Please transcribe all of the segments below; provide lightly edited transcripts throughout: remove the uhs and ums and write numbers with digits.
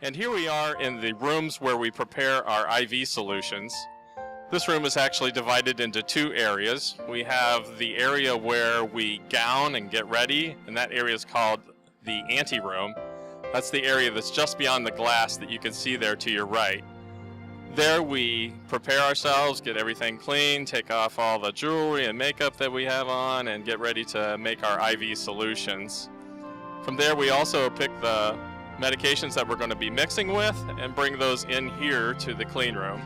And here we are in the rooms where we prepare our IV solutions. This room is actually divided into two areas. We have the area where we gown and get ready, and that area is called the anteroom. That's the area that's just beyond the glass that you can see there to your right. There we prepare ourselves, get everything clean, take off all the jewelry and makeup that we have on, and get ready to make our IV solutions. From there we also pick the medications that we're going to be mixing with and bring those in here to the clean room.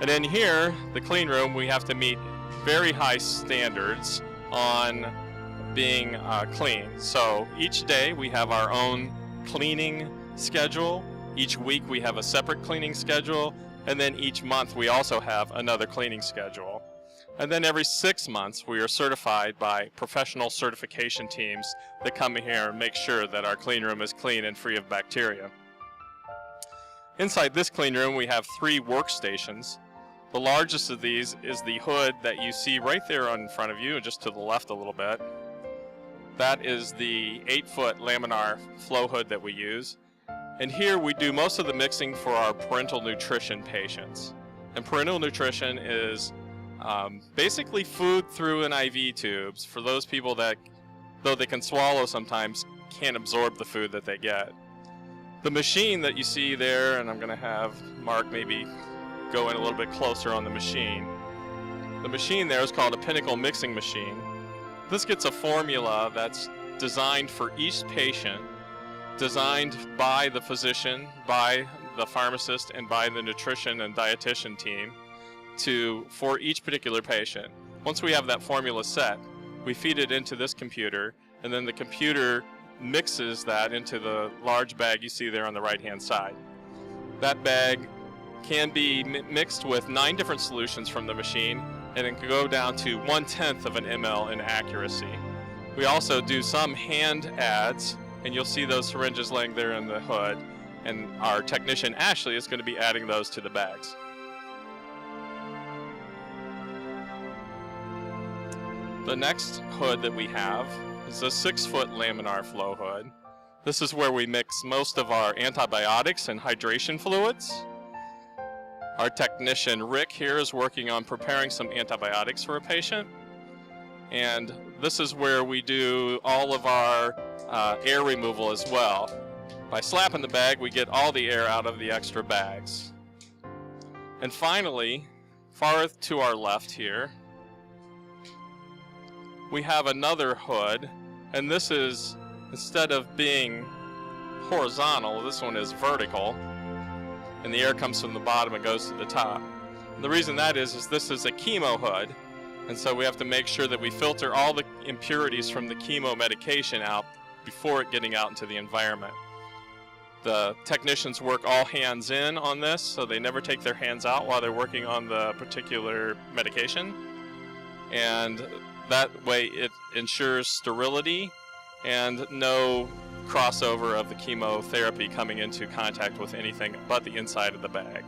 And in here, the clean room, we have to meet very high standards on being clean. So each day we have our own cleaning schedule. Each week we have a separate cleaning schedule. And then each month we also have another cleaning schedule. And then every 6 months we are certified by professional certification teams that come here and make sure that our clean room is clean and free of bacteria. Inside this clean room we have 3 workstations. The largest of these is the hood that you see right there in front of you, just to the left a little bit. That is the 8-foot laminar flow hood that we use. And here we do most of the mixing for our parental nutrition patients. And parental nutrition is basically food through an IV tubes for those people that, though they can swallow sometimes, can't absorb the food that they get. The machine that you see there, and I'm going to have Mark maybe go in a little bit closer on the machine. The machine there is called a Pinnacle mixing machine. This gets a formula that's designed for each patient, designed by the physician, by the pharmacist, and by the nutrition and dietitian team for each particular patient. Once we have that formula set, we feed it into this computer, and then the computer mixes that into the large bag you see there on the right-hand side. That bag can be mixed with 9 different solutions from the machine, and it can go down to 1/10 of an ml in accuracy. We also do some hand adds, and you'll see those syringes laying there in the hood, and our technician Ashley is going to be adding those to the bags. The next hood that we have is a 6-foot laminar flow hood. This is where we mix most of our antibiotics and hydration fluids. Our technician Rick here is working on preparing some antibiotics for a patient. And this is where we do all of our air removal as well. By slapping the bag, we get all the air out of the extra bags. And finally, far to our left here, we have another hood, and this is, instead of being horizontal, this one is vertical, and the air comes from the bottom and goes to the top. And the reason that is this is a chemo hood, and so we have to make sure that we filter all the impurities from the chemo medication out before it getting out into the environment. The technicians work all hands in on this, so they never take their hands out while they're working on the particular medication. And that way it ensures sterility and no crossover of the chemotherapy coming into contact with anything but the inside of the bag.